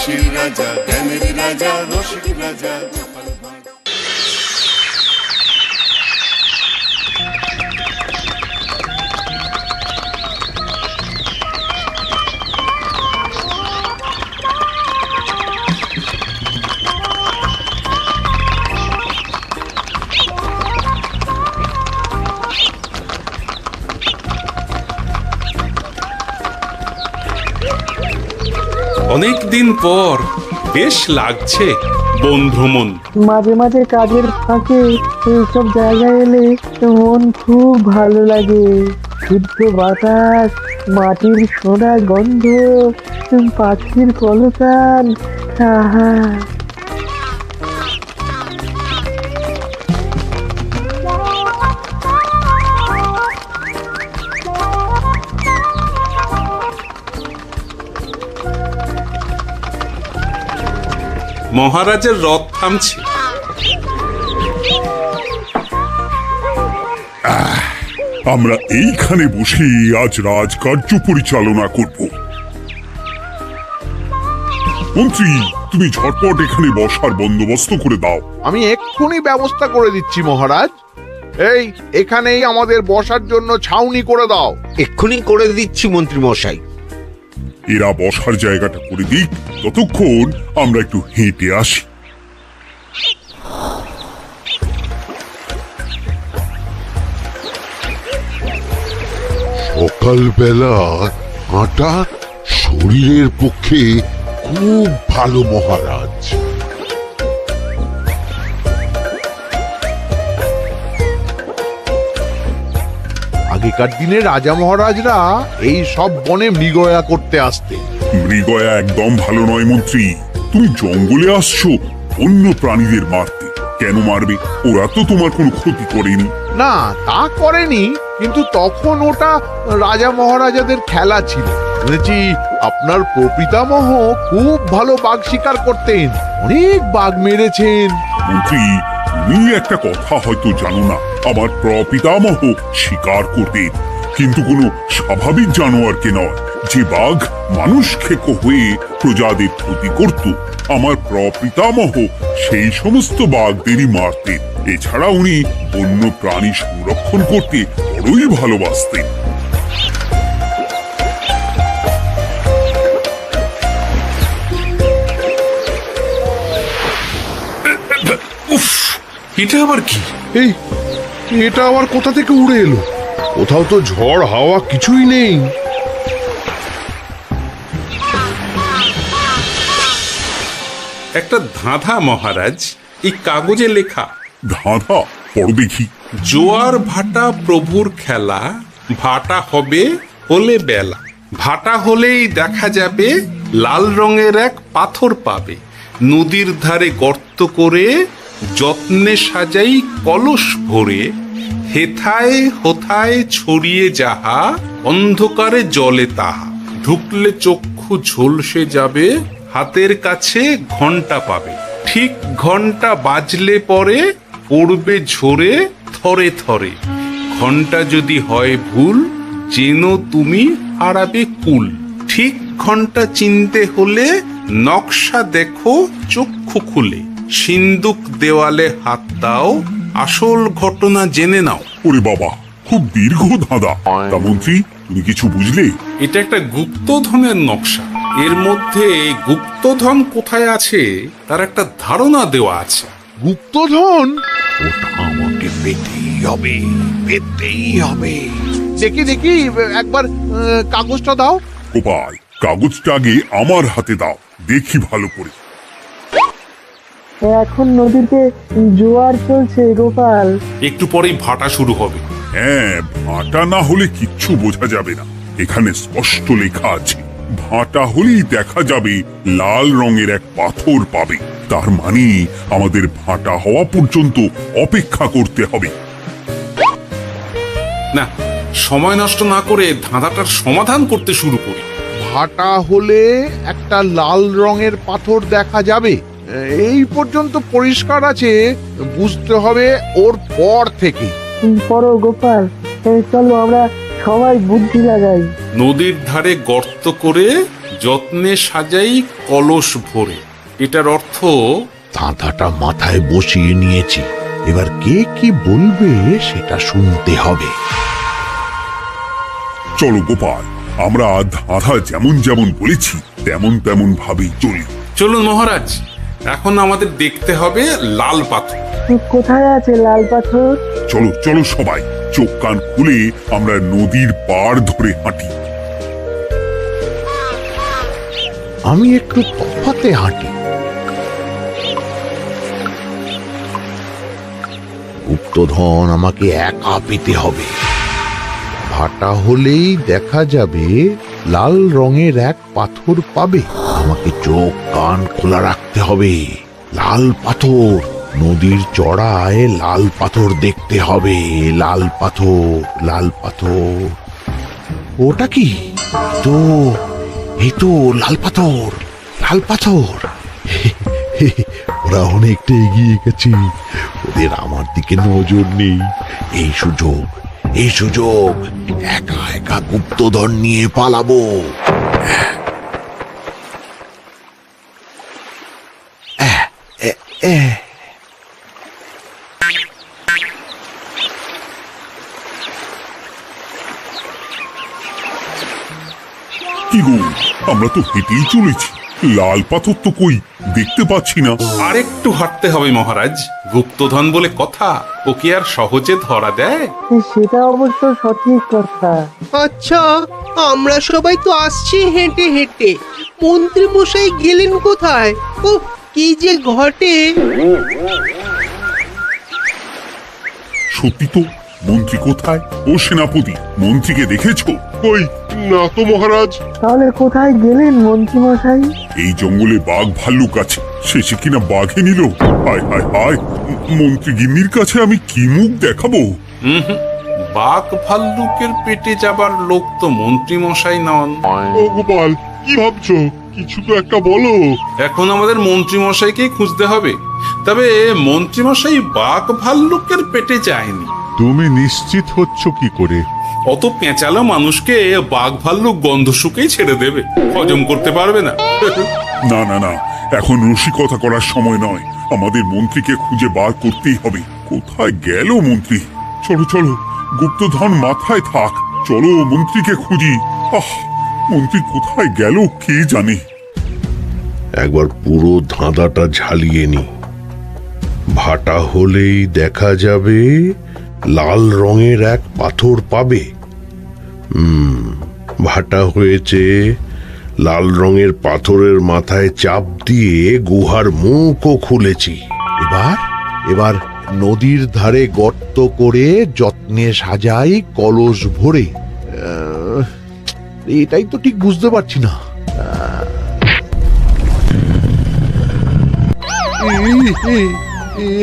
হাসির রাজা, জ্ঞানের রাজা, রসিক রাজা। অনেক দিন পর বেশ লাগছে বন ভ্রমণ। মাঝে মাঝে কাজের ফাঁকে এইসব জায়গায় এলে মন খুব ভালো লাগে। শুদ্ধ বাতাস, মাটির সোনা গন্ধ, পাখির কলতান, আহা। মহারাজের রথ থামছে। আমরা এইখানে বসে আজ রাজকার্য পরিচালনা করব। মন্ত্রী, তুমি ঝটপট এখানে বসার বন্দোবস্ত করে দাও। আমি এক্ষুনি ব্যবস্থা করে দিচ্ছি মহারাজ। এই এখানেই আমাদের বসার জন্য ছাউনি করে দাও। এক্ষুনি করে দিচ্ছি মন্ত্রী মশাই। এরা বসার জায়গাটা করে দিক, ততক্ষণ আমরা একটু হেঁটে আসি। সকালবেলা হাঁটা শরীরের পক্ষে খুব ভালো মহারাজ। আগেকার দিনে রাজা মহারাজরা এই সব বনে মৃগয়া করতে আসতেন। মৃগয়া একদম ভালো নয় মন্ত্রী। তুমি জঙ্গলে আসছো অন্য প্রাণীদের মারতে। কেন মারবে? ওরা তো তোমার কোনো ক্ষতি করেনি। না, তা করেনি, কিন্তু তখন ওটা রাজা মহারাজাদের খেলা ছিল। শুনেছি আপনার প্রপিতামহ খুব ভালো বাঘ শিকার করতেন, অনেক বাঘ মেরেছেন। মন্ত্রী, তুমি একটা কথা হয়তো জানো না। আমার প্রপিতামহ শিকার করতেন, কিন্তু কোনো স্বাভাবিক জানোয়ারকে নয়। যে বাঘ মানুষ খেকো হয়ে প্রজাদের ক্ষতি করত, আমার প্রপিতামহ সেই সমস্ত বাঘদেরই মারতেন। এছাড়া উনি বন্য প্রাণী সংরক্ষণ করতে বড়ই ভালোবাসতেন। উফ, এটা আবার কি? এই এটা আবার কোথা থেকে উড়ে এলো? কোথাও তো ঝড় হাওয়া কিছুই নেই। একটা ধাঁধা মহারাজ, এই কাগজে লেখা। ধাঁধা? পড়ো দেখি। জোয়ার ভাটা প্রভুর খেলা, ভাটা হবে হলে বেলা। ভাটা হলেই দেখা যাবে লাল রঙের এক পাথর পাবে। নদীর ধারে গর্ত করে যত্নে সাজাই কলস ভরে। হেথায় হোথায় ছড়িয়ে যাহা, অন্ধকারে জলে তাহা। ঢুকলে চক্ষু ঝলসে যাবে, হাতের কাছে ঘন্টা পাবে। ঠিক ঘন্টা বাজলে পরে পড়বে ঝরে থরে থরে। ঘন্টা যদি হয় ভুল, যেন তুমি হারাবে কুল। ঠিক ঘন্টা চিনতে হলে নকশা দেখো চক্ষু খুলে। সিন্দুক দেওয়ালে হাত দাও, আসল ঘটনা জেনে নাও। ওরে বাবা, খুব দীর্ঘ ধাঁধা। তা মন্ত্রী, তুমি কিছু বুঝলে? এটা একটা গুপ্তধনের নকশা। এর মধ্যে গুপ্তধন কোথায় আছে তার একটা ধারণা দেওয়া আছে। গুপ্তধন? ওটা আমাকে পেতেই হবে, পেতেই হবে। দেখি দেখি, একবার কাগজটা দাও। গোপাল, কাগজটা আগে আমার হাতে দাও, দেখি ভালো করে। এখন নদীতে জোয়ার চলছে গোপাল। একটু পরেই ভাটা শুরু হবে। হ্যাঁ, ভাটা না হলে কিচ্ছু বোঝা যাবে না। এখানে স্পষ্ট লেখা আছে, ভাটা হলেই দেখা যাবে লাল রঙের এক পাথর পাবে। তার মানে আমাদের ভাটা হওয়া পর্যন্ত অপেক্ষা করতে হবে। না, সময় নষ্ট না করে ধাঁধাটার সমাধান করতে শুরু করি। ভাটা হলে একটা লাল রঙের পাথর দেখা যাবে, এই পর্যন্ত পরিষ্কার আছে। বুঝতে হবে ওর পর থেকে। পড়ো গোপাল, চলো আমরা সবাই বুদ্ধি লাগাই। নদীর ধারে গর্ত করে যত্নে সাজাই কলস ভরে। এটার অর্থ ধাঁধাটা মাথায় বসিয়ে নিয়েছি, এবার কে কি বলবে সেটা শুনতে হবে। চলো গোপাল, আমরা ধাঁধা যেমন যেমন বলেছি তেমন তেমন ভাবেই চলি। চলুন মহারাজ, এখন আমাদের দেখতে হবে লাল পাথর। কোথায় আছে লাল পাথর? চলো চলো সবাই, চোখ কান খুলে আমরা নদীর পাড় ধরে হাঁটি। আমি একটু তফাতে হাঁটি। গুপ্তধন আমাকে একা পেতে হবে। ভাটা হলেই দেখা যাবে লাল রঙের এক পাথর পাবে। আমাকে চোখ কান খোলা রাখতে হবে। লাল পাথর, নদীর চড়ায় লাল পাথর দেখতে হবে। লাল পাথর, লাল পাথর। ওটা কি? তো এই তো লাল পাথর, লাল পাথর। ওরা অনেকটা এগিয়ে গেছে, ওদের আমার দিকে নজর নেই। এই সুযোগ, এই সুযোগ, একা একা গুপ্তধন নিয়ে পালাবো। কি গো, আমরা তো হেঁটেই চলেছি, লাল পাথর তো কই দেখতে পাচ্ছি না। আরেকটু হাঁটতে হবে মহারাজ, গুপ্তধন বলে কথা, ও কি আর সহজে ধরা দেয়? সেটা অবশ্য সঠিক কথা। আচ্ছা, আমরা সবাই তো আসছি হেঁটে হেঁটে, মন্ত্রী মশাই গেলেন কোথায়? ও কি যে ঘটে! সত্যি তো, মন্ত্রী কোথায়? ও সেনাপতি, মন্ত্রীকে দেখেছো? কই না তো মহারাজ। তাহলে কোথায় গেলেন মন্ত্রী মশাই? এই জঙ্গলে বাঘ ভাল্লুক আছে, শেষে কিনা বাঘে নিল। হায় হায় হায়, মন্ত্রী গিন্নির কাছে আমি কি মুখ দেখাবো? বাঘ ভাল্লুকের পেটে যাবার লোক তো মন্ত্রী মশাই নন। ও গোপাল, কি ভাবছো? কিছু তো একটা বলো। এখন আমাদের মন্ত্রী মশাইকেই খুঁজতে হবে। তবে মন্ত্রী মশাই বাঘ ভাল্লুকের পেটে যায়নি। তুমি নিশ্চিত হচ্ছ কি করে? অত পেঁচালো মানুষকে বাঘ ভাল্লুক গন্ধ শুকেই ছেড়ে দেবে, হজম করতে পারবে না। না না না, এখন রসিকতা করার সময় নয়, আমাদের মন্ত্রীকে খুঁজে বার করতেই হবে। কোথায় গেল মন্ত্রী? চলো চলো, গুপ্তধন মাথায় থাক, চলো মন্ত্রীকে খুঁজি। আহ, মন্ত্রী কোথায় গেল কে জানে। একবার পুরো ধাঁধাটা ঝালিয়ে নি। ভাটা হলেই দেখা যাবে লাল রঙের এক পাথর পাবে। ভাটা হয়েছে, লাল রঙের পাথরের মাথায় চাপ দিয়ে গুহার মুখও খুলেছি। এবার এবার নদীর ধারে গর্ত করে যত্নে সাজাই কলস ভরে। এটাই তো ঠিক বুঝতে পারছি না।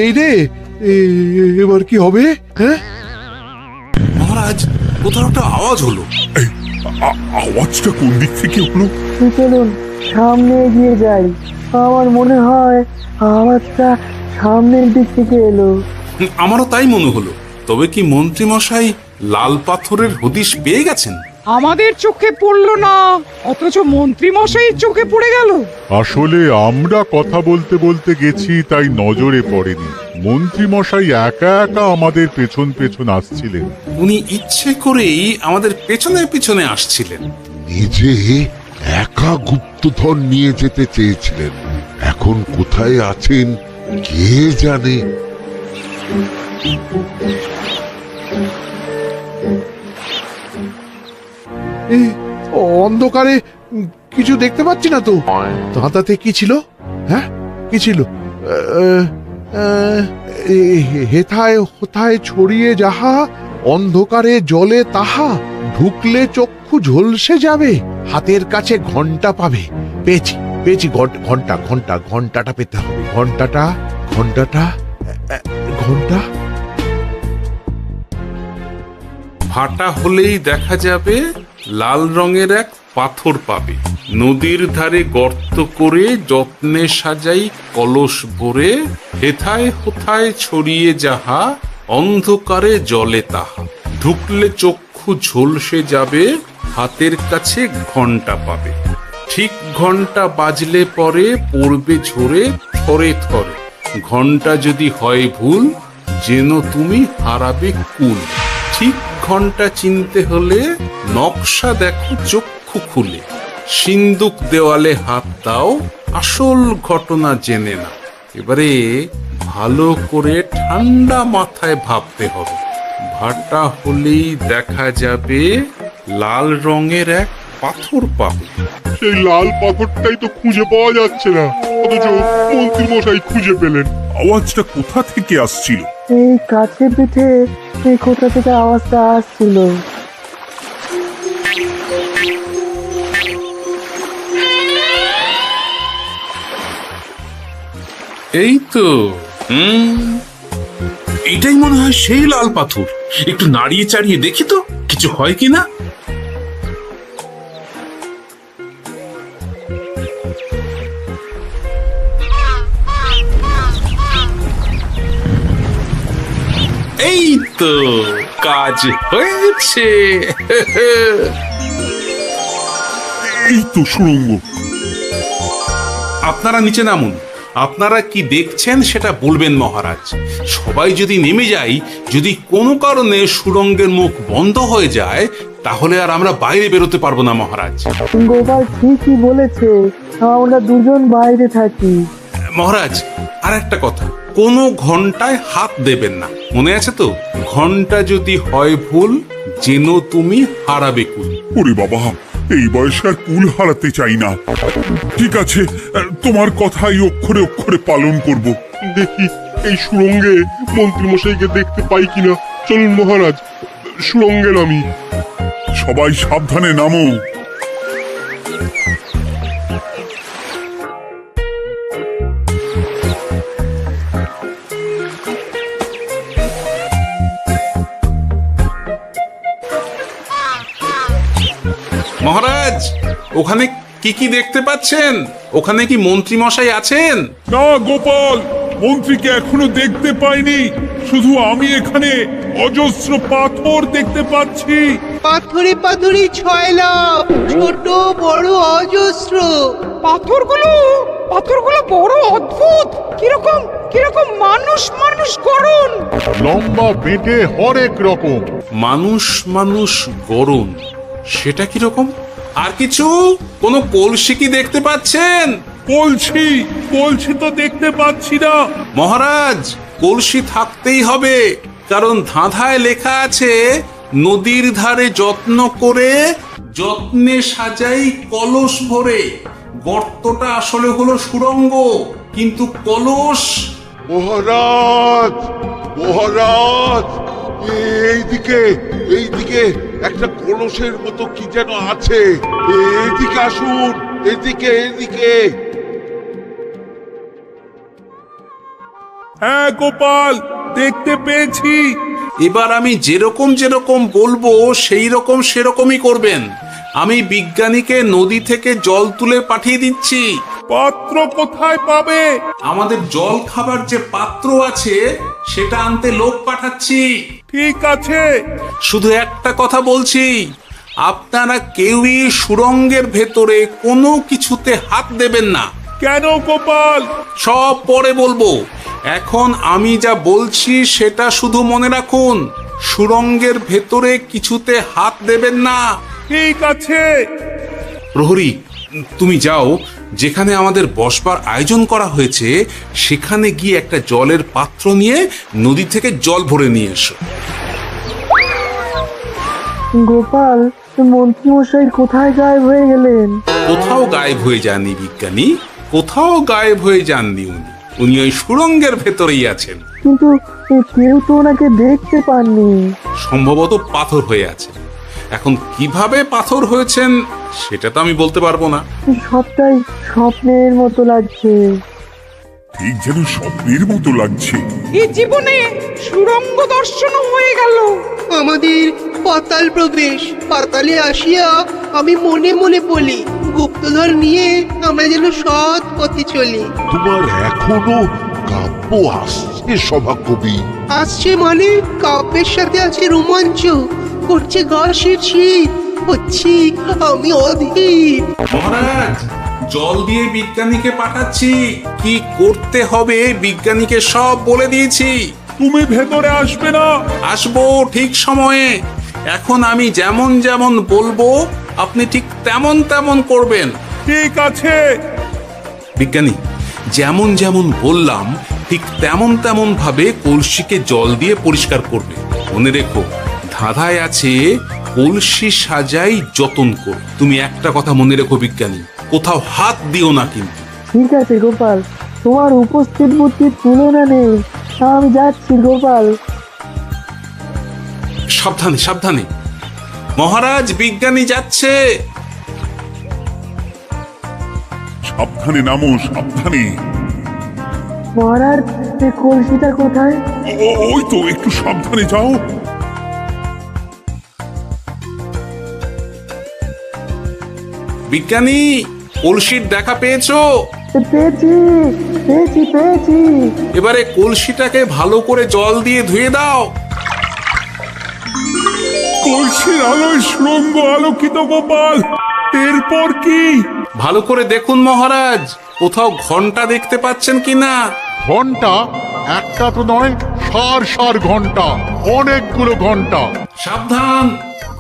এই রে, এবার কি হবে? হ্যাঁ মহারাজ, কোথাও একটা আওয়াজ হলো। এই, আওয়াজটা কোন দিক থেকে হলো? চলুন সামনে এগিয়ে যাই। আমার মনে হয় আওয়াজটা সামনের দিক থেকে এলো। আমারও তাই মনে হলো। তবে কি মন্ত্রী মশাই লাল পাথরের হদিশ পেয়ে গেছেন? আমাদের চোখে পড়লো না, অথচ মন্ত্রী মশাইয়ের চোখে পড়ে গেল। আসলে আমরা কথা বলতে বলতে গেছি, তাই নজরে পড়েনি। মন্ত্রী মশাই একা একা আমাদের পেছন পেছন আসছিলেন। উনি ইচ্ছে করেই আমাদের পেছনে পেছনে আসছিলেন। নিজে একা গুপ্তধন নিয়ে যেতে চেয়েছিলেন, এখন কোথায় আছেন কে জানে। অন্ধকারে কিছু দেখতে পাচ্ছি না তো। ধাঁধাতে কি ছিল? হ্যাঁ, কি ছিল? হেথায় হোথায় ছড়িয়ে যাহা, অন্ধকারে জলে তাহা, ঢুকলে চক্ষু ঝলসে যাবে, হাতের কাছে ঘন্টা পাবে। পেয়েছি পেয়েছি, ঘন্টা ঘন্টা ঘন্টাটা পেতে হবে। ঘন্টাটা ঘন্টাটা ঘন্টা। ভাটা হলেই দেখা যাবে লাল রঙের এক পাথর পাবে। নদীর ধারে গর্ত করে যত্নে সাজাই কলস ভরে, হেথায় হোথায় ছড়িয়ে যাহা, অন্ধকারে জলে তাহা, ঢুকলে চক্ষু ঝলসে যাবে, হাতের কাছে ঘন্টা পাবে। ঠিক ঘন্টা বাজলে পরে পড়বে ঝরে থরে থরে, ঘন্টা যদি হয় ভুল যেন তুমি হারাবে কুল। ঠিক ঘন্টা চিনতে হলে নকশা দেখো চক্ষু খুলে, সিন্দুক দেওয়ালে হাত দাও আসল ঘটনা জেনে না। এবারে ভালো করে ঠান্ডা মাথায় ভাবতে হবে। ভাটা হলেই দেখা যাবে লাল রঙের এক পাথর পাবে। সেই লাল পাথরটাই তো খুঁজে পাওয়া যাচ্ছে না, অথচ মন্ত্রী মশাই খুঁজে পেলেন। আওয়াজটা কোথা থেকে আসছিল? এই কাছে পিঠে এই কোথা থেকে আওয়াজটা আসছিল। এই তো এটাই মনে হয় সেই লাল পাথর। একটু নাড়িয়ে চাড়িয়ে দেখি তো কিছু হয় কিনা। এই তো কাজ হয়েছে। এই তো সুড়ঙ্গ। আপনারা নিচে নামুন। আপনারা কি দেখছেন সেটা বলবেন মহারাজ। সবাই যদি নেমে যাই, যদি কোনো কারণে সুড়ঙ্গের মুখ বন্ধ হয়ে যায়, তাহলে আর আমরা বাইরে বেরোতে পারবো না মহারাজ। গোপাল ঠিকই বলেছে, আমরা দুজন বাইরে থাকি। মহারাজ, আর একটা কথা, কোনো ঘন্টায় হাত দেবেন না, মনে আছে তো? ঘন্টা যদি হয় ভুল যেন তুমি হারাবে কুল। ওরে বাবা, এই বয়সে আর কুল হারাতে চাই না। ঠিক আছে, তোমার কথাই অক্ষরে অক্ষরে পালন করব। দেখি এই সুড়ঙ্গে মন্ত্রী মশাইকে দেখতে পাই কিনা। চলুন মহারাজ, সুড়ঙ্গে নামি। সবাই সাবধানে নামো। মহারাজ, ওখানে কি কি দেখতে পাচ্ছেন? ওখানে কি মন্ত্রী মশাই আছেন? না গোপাল, মন্ত্রীকে এখনো দেখতে পাইনি। শুধু আমি এখানে অজস্র পাথর দেখতে পাচ্ছি। পাথরে পাথরে ছয়লাভ, ছোট বড় অজস্র। পাথরগুলো বড় অদ্ভুত, কিরকম কিরকম মানুষ মানুষ গড়ন। লম্বা বেঁটে হরেক রকম। মানুষ মানুষ গরম, সেটা কিরকম? আর কিছু? কোনো কলসি কি দেখতে পাচ্ছেন? কলসি তো দেখতে পাচ্ছি না। মহারাজ, কলসি থাকতেই হবে, কারণ ধাঁধায় লেখা আছে নদীর ধারে যত্ন করে যত্নে সাজাই কলস ভরে। গর্তটা আসলে হলো সুড়ঙ্গ, কিন্তু কলস। মহারাজ, মহারাজ, এইদিকে একটা কলসের মতো কি যেন আছে। এইদিকে আসুন, এদিকে। হ্যাঁ গোপাল, দেখতে পেয়েছি। এবার আমি যেরকম যেরকম বলবো সেই রকম সেরকমই করবেন। আমি বিজ্ঞানীকে নদী থেকে জল তুলে পাঠিয়ে দিচ্ছি। পাত্র কোথায় পাবে? আমাদের জল খাবার যে পাত্র আছে সেটা আনতে লোক পাঠাচ্ছি। ঠিক আছে। শুধু একটা কথা বলছি, আপনারা কেউই সুড়ঙ্গের ভেতরে কোনো কিছুতে হাত দেবেন না। কেন গোপাল? সব পরে বলবো, এখন আমি যা বলছি সেটা শুধু মনে রাখুন। সুড়ঙ্গের ভেতরে কিছুতে হাত দেবেন না। ঠিক আছে। প্রহরী, তুমি যাও, যেখানে আমাদের বসবার আয়োজন করা হয়েছে সেখানে গিয়ে একটা জলের পাত্র নিয়ে নদী থেকে জল ভরে নিয়ে এসো। গোপাল, মন্ত্রী মশাই কোথায় গায়েব হয়ে গেলেন? কোথাও গায়েব হয়ে যাননি বিজ্ঞানী, কোথাও গায়েব হয়ে যাননি উনি। উনি ওই সুড়ঙ্গের ভেতরেই আছেন। কিন্তু কেউ তো ওনাকে দেখতে পাননি। সম্ভবত পাথর হয়ে আছে। এখন কিভাবে পাথর হয়েছেন সেটা তো আমি বলতে পারবো না। সবটাই স্বপ্নের মতো লাগছে। ঠিক যেন স্বপ্নের মতো লাগছে। এই জীবনে সুড়ঙ্গ দর্শনও হয়ে গেল। আমাদের পাতাল প্রবেশ। পাতালে আসিয়া আমি মনে মনে বলি, গুপ্তধন নিয়ে আমরা যেন সৎ পথে চলি। তোমার এখনো কাব্য আসছে সভাকবি? আসছে মানে কাব্যের সাথে আছে রোমাঞ্চ, করছে গা শীত। হচ্ছি আমি অধীর। মহারাজ, জল দিয়ে বিজ্ঞানীকে পাঠাচ্ছি। কি করতে হবে বিজ্ঞানীকে সব বলে দিয়েছি। তুমি ভেতরে আসবে না? আসবো ঠিক সময়ে। এখন আমি যেমন যেমন বলবো আপনি ঠিক তেমন তেমন করবেন। ঠিক আছে। বিজ্ঞানী, যেমন যেমন বললাম ঠিক তেমন তেমন ভাবে কলসিকে জল দিয়ে পরিষ্কার করবে। মনে রেখো, ধাঁধায় আছে কলসি সাজাই যতন কর। তুমি একটা কথা মনে রেখো বিজ্ঞানী, কোথাও হাত দিও না কিন্তু। ঠিক আছে গোপাল, তোমার উপস্থিত বুদ্ধির তুলনা নেই। আমি যাচ্ছি গোপাল। সাবধানে সাবধানে। মহারাজ, বিজ্ঞানী যাচ্ছে। সাবধানে নামো, সাবধানে। মহারাজ, এই কলসিটা কোথায়? ওই তো, একটু সাবধানে যাও। বিজ্ঞানী, কলসির দেখা পেয়েছো? পেয়েছি পেয়েছি পেয়েছি। এবারে কলসিটাকে ভালো করে জল দিয়ে ধুয়ে দাও। কলসির আলোয় সুড়ঙ্গ আলোকিত গোপাল। এরপর কি? ভালো করে দেখুন মহারাজ, কোথাও ঘন্টা দেখতে পাচ্ছেন কিনা। ঘন্টা? একটা তো নয়, সার সার ঘন্টা, অনেকগুলো ঘন্টা। সাবধান,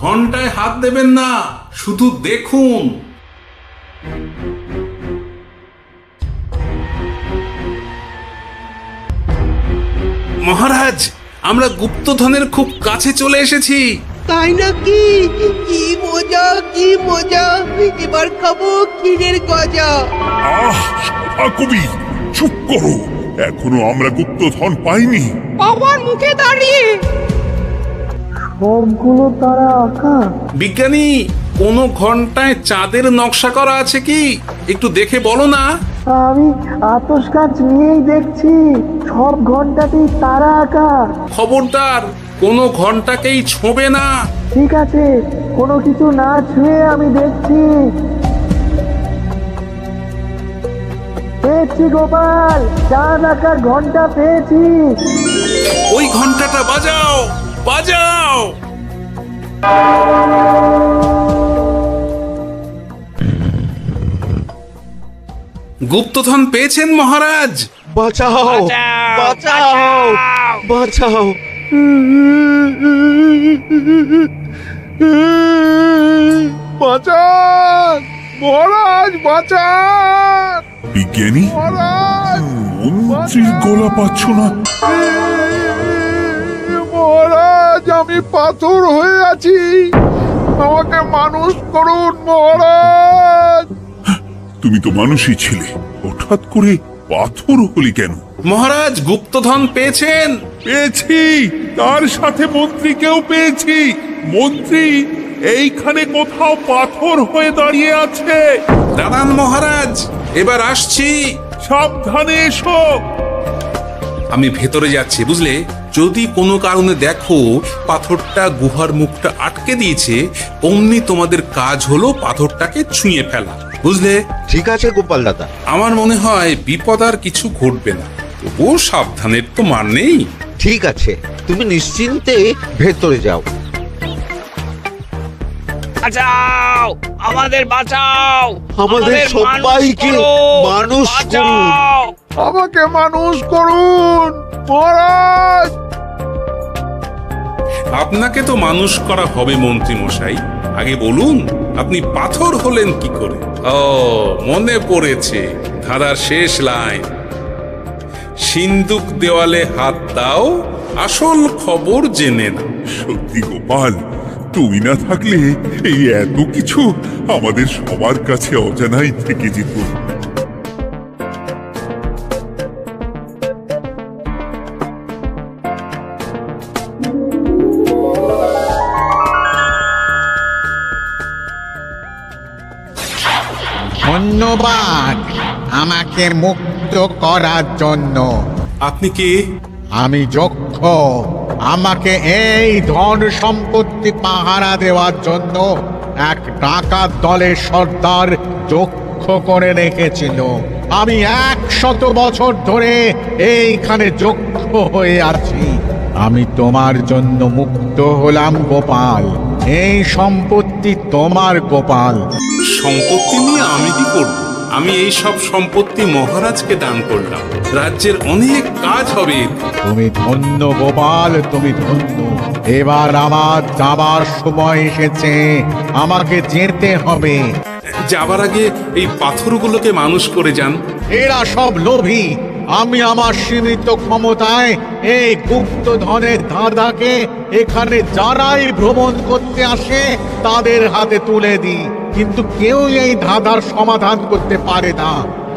ঘন্টায় হাত দেবেন না, শুধু দেখুন। মহারাজ, আমরা গুপ্তধনের খুব কাছে চলে এসেছি। তাই নাকি? কি মজা কি মজা, এবার খাবো ক্ষীরের গজা। আহ, সভা কবি, চুপ করো। এখনো আমরা গুপ্তধন পাইনি। আমার মুখে দাঁড়িয়ে সবগুলো তারা আঁকা। বিজ্ঞানী, কোন ঘন্টায় চাঁদের নকশা করা আছে কি? একটু দেখে বলো না। আমি আতস কাঁচ নিয়েই দেখছি, সব ঘন্টাতেই তারা আঁকা। খবরদার, কোনো ঘন্টাকেই ছোঁবে না। ঠিক আছে, কোনো কিছু না ছুঁয়ে আমি দেখছি। পেয়েছি গোপাল, চাঁদ আঁকার ঘন্টা পেয়েছি। ওই ঘন্টাটা বাজাও, বাজাও। গুপ্তধন পেয়েছেন মহারাজ? বাঁচাও বাঁচাও বাঁচাও। বাঁচান মহারাজ, বাঁচান বিজ্ঞানী, মহারাজ। মন্ত্রীর গলা পাচ্ছ না? মহারাজ, আমি পাথর হয়ে আছি, আমাকে মানুষ করুন মহারাজ। তুমি তো মানুষই ছিলে, হঠাৎ করে পাথর হলি কেন? মহারাজ, গুপ্তধন পেয়েছেন? পেয়েছি, তার সাথে মন্ত্রীকেও পেয়েছি। মন্ত্রী এইখানে কোথাও পাথর হয়ে দাঁড়িয়ে আছে। দাঁড়ান মহারাজ, এবার আসছি। সাবধানে এসো। আমি ভেতরে যাচ্ছি, বুঝলে? যদি কোনো কারণে দেখো পাথরটা গুহার মুখটা আটকে দিয়েছে, অমনি তোমাদের কাজ হলো পাথরটাকে ছুঁয়ে ফেলা, বুঝলে? ঠিক আছে গোপাল দাদা। আমার মনে হয় বিপদ আর কিছু ঘটবে না, তবুও সাবধানের তো মান নেই। ঠিক আছে, তুমি নিশ্চিন্তে ভেতরে যাও। বাঁচাও, আমাদের বাঁচাও, আমাদের সবাইকে মানুষ করুন। আমাকে মানুষ করুন মহারাজ। আপনাকে তো মানুষ করা হবে মন্ত্রী মশাই। আগে বলুন, আপনি পাথর হলেন কি করে? ও, মনে পড়েছে, ধাঁধার শেষ লাইন। সিন্দুক দেওয়ালে হাত দাও, আসল খবর জেনে নাও। সত্যি গোপাল, তুমি না থাকলে এই এত কিছু আমাদের সবার কাছে অজানাই থেকে যেত। ধন্যবাদ আমাকে মুক্ত করার জন্য। আপনি কে? আমি যক্ষ। আমাকে এই ধন সম্পত্তি পাহারা দেওয়ার জন্য এক ডাকাত দলের সর্দার যক্ষ করে রেখেছিল। আমি 100 বছর ধরে এইখানে যক্ষ হয়ে আছি। আমি তোমার জন্য মুক্ত হলাম গোপাল। এই সম্পত্তি তোমার গোপাল। সম্পত্তি নিয়ে আমি কি করব? আমি এই সব সম্পত্তি মহারাজকে দান করলাম। রাজ্যের অনেক কাজ হবে এতে। তুমি ধন্য গোপাল, তুমি ধন্য। এবার আমার যাবার সময় এসেছে, আমাকে যেতে হবে। যাবার আগে এই পাথরগুলোকে মানুষ করে যান। এরা সব লোভী। আমি আমার সীমিত ক্ষমতায় এই গুপ্তধনের ধাঁধাকে এখানে যারাই ভ্রমণ করতে আসে তাদের হাতে তুলে দিই, কিন্তু কেউ এই ধাঁধার সমাধান করতে পারে না।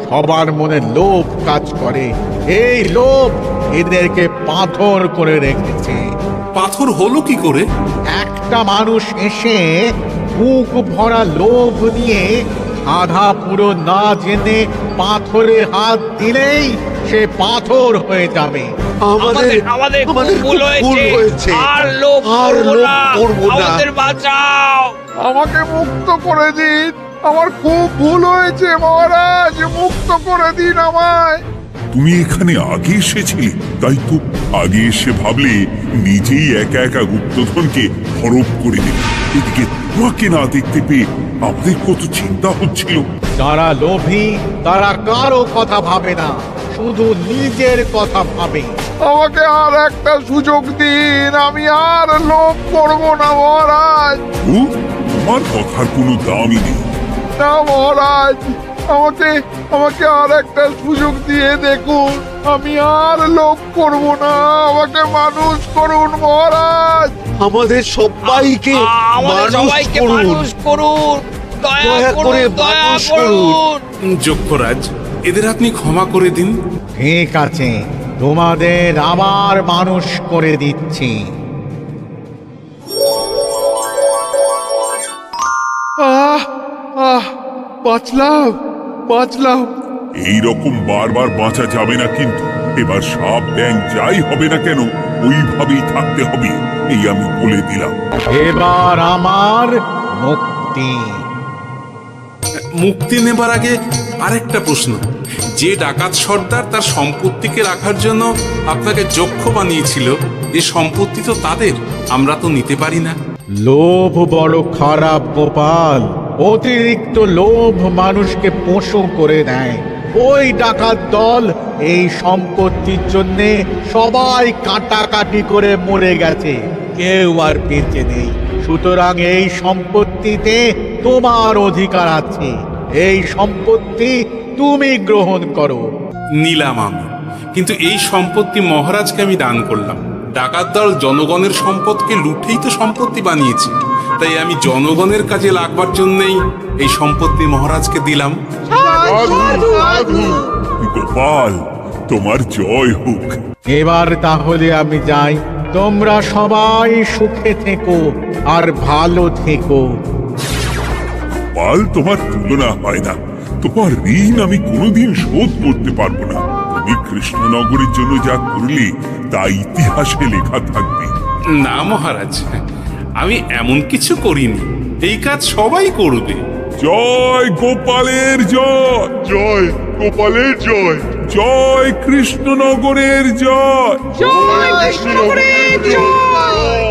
সবার মনে লোভ কাজ করে, এই লোভ এদেরকে পাথর করে রেখেছে। পাথর হলো কি করে? একটা মানুষ এসে বুক ভরা লোভ নিয়ে আধা পুরো না জেনে পাথরে হাত দিলেই সে পাথর হয়ে যাবে। আমাদের ভুল হয়েছে, আর লোভ করব না। আমাদের বাঁচাও, আমাকে মুক্ত করে দিন। আমার খুব ভুল হয়েছে মহারাজ, মুক্ত করে দিন আমায়। তুমি এখানে আগে এসেছিলে, তাই তো আগে এসে ভাবলে নিজেই একা একা গুপ্তধনকে হরপ করে দেবে। এদিকে তোমাকে না দেখতে পেয়ে আমাদের কত চিন্তা হচ্ছিল। যারা লোভী তারা কারো কথা ভাবে না, শুধু নিজের কথা ভাবে। আমাকে আর একটা সুযোগ দিন, আমি আর লোভ করব না মহারাজ। তোমার কথার কোনো দামই নেই। না মহারাজ, আমাকে আর একটা সুযোগ দিয়ে দেখুন, আমি আর লোভ করব না। আমাকে মানুষ করুন মহারাজ। আমাদের সবাইকে মানুষ করুন, দয়া করে মানুষ করুন। যক্ষরাজ, এদের আপনি ক্ষমা করে দিন। ঠিক আছে, তোমাদের আবার মানুষ করে দিচ্ছি। বাঁচলাম। এইরকম বারবার বাঁচা যাবে না, কিন্তু এবার সাপ ব্যাং যাই হবে না কেন ওইভাবেই থাকতে হবে, এই আমি বলে দিলাম। এবার আমার মুক্তি। মুক্তি নেবার আগে আরেকটা প্রশ্ন। যে ডাকাত সর্দার তার সম্পত্তিকে রাখার জন্য আপনাকে যক্ষ বানিয়েছিল, এই সম্পত্তি তো তাদের, আমরা তো নিতে পারি না। লোভ বড় খারাপ গোপাল। অতিরিক্ত লোভ মানুষকে পশু করে দেয়। ওই ডাকাত দল এই সম্পত্তির জন্য সবাই কাটাকাটি করে মরে গেছে, কেউ আর বেঁচে নেই। সুতরাং এই সম্পত্তিতে তোমার অধিকার আছে। এই সম্পত্তি তুমি গ্রহণ করো। নিলাম আমি, কিন্তু এই সম্পত্তি মহারাজকে আমি দান করলাম। ডাকাত দল জনগণের সম্পদকে লুটেই তো সম্পত্তি বানিয়েছে, তাই আমি জনগণের কাজে লাগবার জন্যই এই সম্পত্তি মহারাজকে দিলাম। গোপাল, তোমার জয় হোক। এবার তাহলে আমি যাই। তোমরা সবাই সুখে থেকো আর ভালো থেকো। গোপাল, তোমার তুলনা হয় না। তোমার ঋণ আমি কোনোদিন শোধ করতে পারবো না। তুমি কৃষ্ণনগরের জন্য যা করলে তা ইতিহাসে লেখা থাকবে। না মহারাজ, আমি এমন কিছু করিনি। এই কাজ সবাই করবে। জয় গোপালের জয়, জয় গোপালের জয়, জয় কৃষ্ণনগরের জয়। জয় কৃষ্ণনগরের জয়।